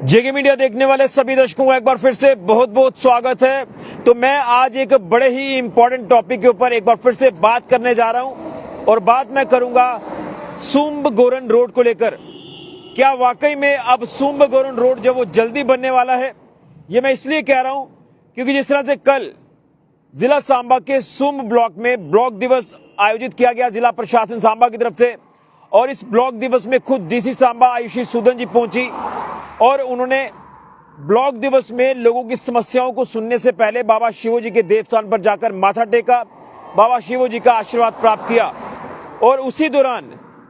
जेके media देखने वाले सभी दर्शकों को एक बार फिर से बहुत बहुत स्वागत है। तो मैं आज एक बड़े ही इंपॉर्टेंट टॉपिक के ऊपर एक बार फिर से बात करने जा रहा हूं और बात मैं करूंगा सुंब गोरन रोड को लेकर। क्या वाकई में अब सुंब गोरन रोड जो वो जल्दी बनने वाला है? ये मैं इसलिए कह रहा हूं क्योंकि जिस तरह से कल जिला सांबा के सुंब ब्लॉक में ब्लॉक दिवस आयोजित किया गया जिला प्रशासन सांबा की तरफ से, और इस ब्लॉक दिवस में खुद डीसी सांबा आयुषी सूदन जी पहुंची और उन्होंने ब्लॉक दिवस में लोगों की समस्याओं को सुनने से पहले बाबा शिवोजी के देवस्थान पर जाकर माथा टेका, बाबा शिवोजी का आशीर्वाद प्राप्त किया। और उसी दौरान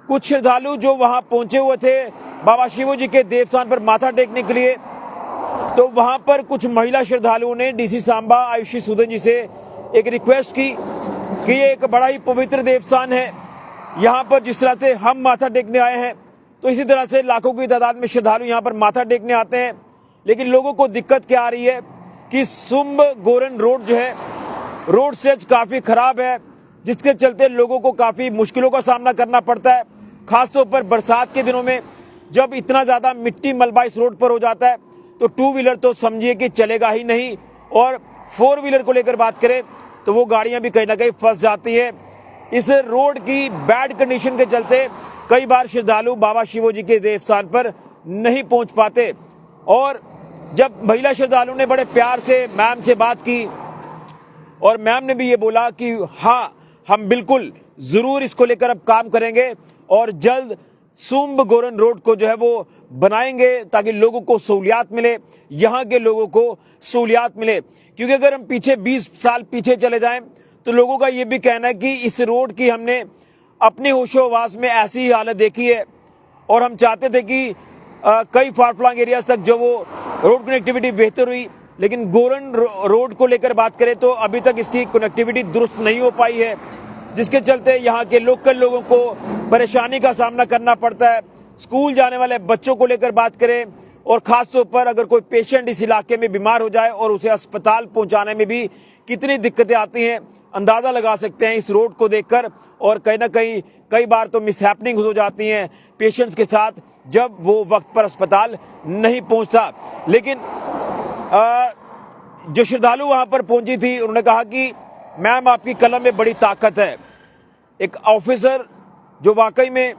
कुछ श्रद्धालु जो वहां पहुंचे हुए थे बाबा शिवोजी के देवस्थान पर माथा टेकने के लिए, तो वहां पर कुछ महिला श्रद्धालुओं ने डीसी सांबा आयुषी सूदन जी से एक रिक्वेस्ट की कि ये एक बड़ा ही पवित्र देवस्थान है, यहाँ पर जिस तरह से हम माथा टेकने आए हैं तो इसी तरह से लाखों की तादाद में श्रद्धालु यहाँ पर माथा टेकने आते हैं। लेकिन लोगों को दिक्कत क्या आ रही है कि सुंब गोरन रोड जो है, रोड सेज काफी खराब है, जिसके चलते लोगों को काफी मुश्किलों का सामना करना पड़ता है। खासतौर पर बरसात के दिनों में जब इतना ज्यादा मिट्टी मलबा इस रोड पर हो जाता है तो टू व्हीलर तो समझिए कि चलेगा ही नहीं, और फोर व्हीलर को लेकर बात करें तो वो गाड़ियां भी कहीं ना कहीं फंस जाती है। इस रोड की बैड कंडीशन के चलते कई बार श्रद्धालु बाबा शिवोजी के देवस्थान पर नहीं पहुंच पाते। और जब महिला श्रद्धालु ने बड़े प्यार से मैम से बात की और मैम ने भी ये बोला कि हाँ, हम बिल्कुल जरूर इसको लेकर अब काम करेंगे और जल्द सुंब गोरन रोड को जो है वो बनाएंगे ताकि लोगों को सहूलियात मिले, यहाँ के लोगों को सहूलियात मिले। क्योंकि अगर हम पीछे 20 साल पीछे चले जाएं तो लोगों का ये भी कहना है कि इस रोड की हमने अपने होशोहवास में ऐसी ही हालत देखी है और हम चाहते थे कि कई फार फ्लंग एरियाज तक जो वो रोड कनेक्टिविटी बेहतर हुई, लेकिन गोरन रोड को लेकर बात करें तो अभी तक इसकी कनेक्टिविटी दुरुस्त नहीं हो पाई है, जिसके चलते यहाँ के लोकल लोगों को परेशानी का सामना करना पड़ता है। स्कूल जाने वाले बच्चों को लेकर बात करें और खासतौर पर अगर कोई पेशेंट इस इलाके में बीमार हो जाए और उसे अस्पताल पहुंचाने में भी कितनी दिक्कतें आती हैं, अंदाजा लगा सकते हैं इस रोड को देखकर। और कहीं ना कहीं कई बार तो मिसहैपनिंग हो जाती हैं पेशेंट्स के साथ जब वो वक्त पर अस्पताल नहीं पहुंचता। लेकिन जो श्रद्धालु वहां पर पहुंची थी उन्होंने कहा कि मैम, आपकी कलम में बड़ी ताकत है। एक ऑफिसर जो वाकई में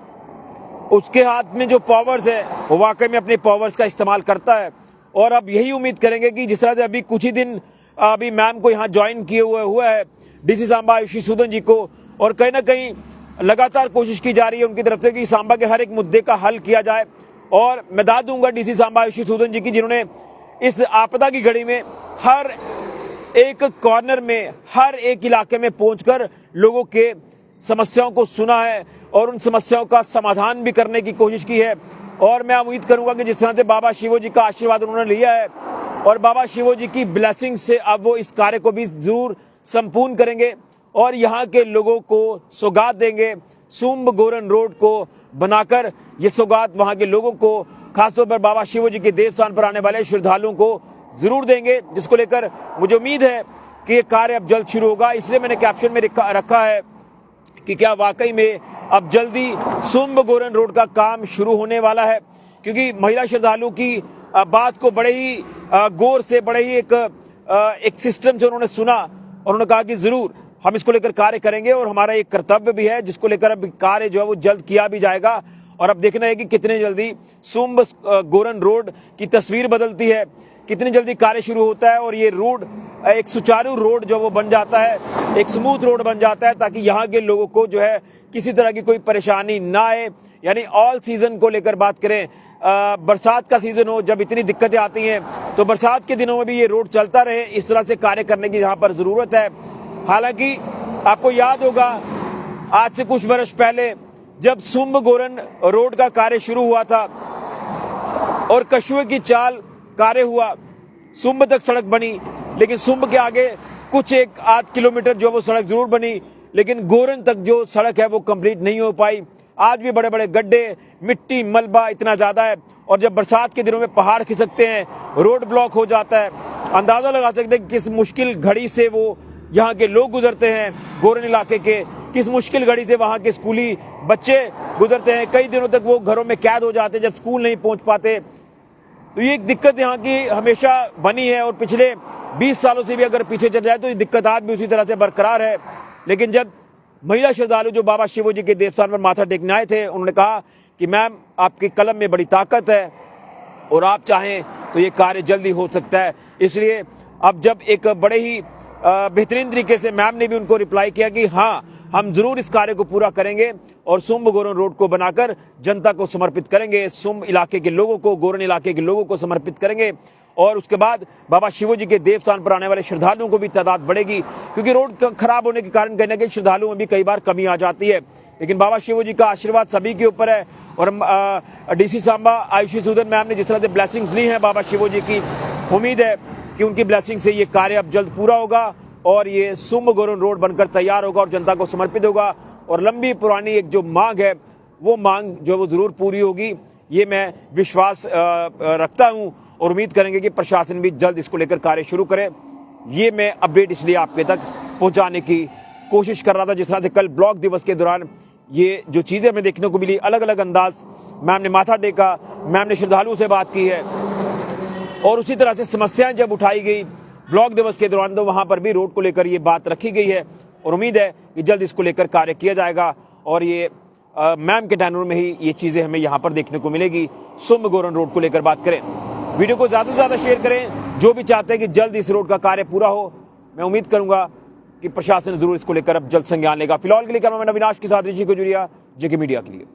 उसके हाथ में जो पावर्स है वो वाकई में अपने पावर्स का इस्तेमाल करता है। और अब यही उम्मीद करेंगे कि जिस तरह से अभी कुछ ही दिन अभी मैम को यहाँ ज्वाइन किए हुआ है डीसी सांबा आयुषी सूदन जी को, और कहीं ना कहीं लगातार कोशिश की जा रही है उनकी तरफ से कि सांबा के हर एक मुद्दे का हल किया जाए। और मैं दाद दूंगा डीसी सांबा आयुषी सूदन जी की, जिन्होंने इस आपदा की घड़ी में हर एक कॉर्नर में, हर एक इलाके में पहुंचकर लोगों के समस्याओं को सुना है और उन समस्याओं का समाधान भी करने की कोशिश की है। और मैं उम्मीद करूंगा कि जिस तरह से बाबा शिवोजी का आशीर्वाद उन्होंने लिया है और बाबा शिवोजी की ब्लेसिंग से अब वो इस कार्य को भी जरूर संपूर्ण करेंगे और यहाँ के लोगों को सौगात देंगे। सुंब गोरन रोड को बनाकर ये सौगात वहाँ के लोगों को, खासतौर पर बाबा शिवोजी के देवस्थान पर आने वाले श्रद्धालुओं को जरूर देंगे, जिसको लेकर मुझे उम्मीद है कि ये कार्य अब जल्द शुरू होगा। इसलिए मैंने कैप्शन में रखा है कि क्या वाकई में अब जल्दी सुंब गोरन रोड का काम शुरू होने वाला है। क्योंकि महिला श्रद्धालु की बात को बड़े ही गौर से, बड़े ही एक सिस्टम से उन्होंने सुना और उन्होंने कहा कि जरूर हम इसको लेकर कार्य करेंगे और हमारा एक कर्तव्य भी है जिसको लेकर अब कार्य जो है वो जल्द किया भी जाएगा। और अब देखना है कि कितने जल्दी सुंब गोरन रोड की तस्वीर बदलती है, कितनी जल्दी कार्य शुरू होता है और ये रोड एक सुचारू रोड जो वो बन जाता है, एक स्मूथ रोड बन जाता है, ताकि यहाँ के लोगों को जो है किसी तरह की कोई परेशानी ना आए। यानी ऑल सीजन को लेकर बात करें, बरसात का सीजन हो जब इतनी दिक्कतें आती हैं तो बरसात के दिनों में भी ये रोड चलता रहे, इस तरह से कार्य करने की यहाँ पर जरूरत है। हालांकि आपको याद होगा आज से कुछ वर्ष पहले जब सुंब गोरन रोड का कार्य शुरू हुआ था और कछुए की चाल कार्य हुआ, सुंब तक सड़क बनी, लेकिन सुंब के आगे कुछ 1-8 किलोमीटर जो वो सड़क जरूर बनी, लेकिन गोरन तक जो सड़क है वो कंप्लीट नहीं हो पाई। आज भी बड़े बड़े गड्ढे, मिट्टी मलबा इतना ज्यादा है और जब बरसात के दिनों में पहाड़ खिसकते हैं, रोड ब्लॉक हो जाता है। अंदाजा लगा सकते हैं किस मुश्किल घड़ी से वो यहाँ के लोग गुजरते हैं, गोरन इलाके के किस मुश्किल घड़ी से वहाँ के स्कूली बच्चे गुजरते हैं। कई दिनों तक वो घरों में कैद हो जाते हैं जब स्कूल नहीं पहुँच पाते। तो ये एक दिक्कत यहाँ की हमेशा बनी है और पिछले 20 सालों से भी अगर पीछे चल जाए तो ये दिक्कत आज भी उसी तरह से बरकरार है। लेकिन जब महिला श्रद्धालु जो बाबा शिवोजी के देवस्थान पर माथा टेकने आए थे, उन्होंने कहा कि मैम आपके कलम में बड़ी ताकत है और आप चाहें तो ये कार्य जल्दी हो सकता है। इसलिए अब जब एक बड़े ही बेहतरीन तरीके से मैम ने भी उनको रिप्लाई किया कि हाँ हम जरूर इस कार्य को पूरा करेंगे और सुम्ब गोरन रोड को बनाकर जनता को समर्पित करेंगे, सुम्ब इलाके के लोगों को, गोरन इलाके के लोगों को समर्पित करेंगे। और उसके बाद बाबा शिवोजी के देवस्थान पर आने वाले श्रद्धालुओं को भी तादाद बढ़ेगी, क्योंकि रोड खराब होने के कारण कहीं ना कहीं श्रद्धालुओं में भी कई बार कमी आ जाती है। लेकिन बाबा शिवोजी का आशीर्वाद सभी के ऊपर है और डीसी सांबा आयुषी सूदन मैम ने जिस तरह से ब्लेसिंग्स ली हैं बाबा शिवोजी की, उम्मीद है कि उनकी ब्लेसिंग से ये कार्य अब जल्द पूरा होगा और ये सुम्ब गोरन रोड बनकर तैयार होगा और जनता को समर्पित होगा। और लंबी पुरानी एक जो मांग है वो मांग जो वो जरूर पूरी होगी, ये मैं विश्वास रखता हूं और उम्मीद करेंगे कि प्रशासन भी जल्द इसको लेकर कार्य शुरू करे। ये मैं अपडेट इसलिए आपके तक पहुंचाने की कोशिश कर रहा था। जिस तरह से कल ब्लॉक दिवस के दौरान ये जो चीजें हमें देखने को मिली, अलग अलग अंदाज, मैम ने माथा टेका, मैम ने श्रद्धालुओं से बात की है और उसी तरह से समस्याएं जब उठाई गई ब्लॉक दिवस के दौरान तो वहां पर भी रोड को लेकर ये बात रखी गई है और उम्मीद है कि जल्द इसको लेकर कार्य किया जाएगा और ये मैम के टैनूर में ही ये चीजें हमें यहाँ पर देखने को मिलेगी। सुम्ब गोरन रोड को लेकर बात करें, वीडियो को ज्यादा से ज्यादा शेयर करें। जो भी चाहते हैं कि जल्द इस रोड का कार्य पूरा हो, मैं उम्मीद करूंगा कि प्रशासन जरूर इसको लेकर अब जल्द संज्ञान लेगा। फिलहाल के लिए कैमरामैन अविनाश के साथ ऋषि खजुरिया, जेके मीडिया के लिए।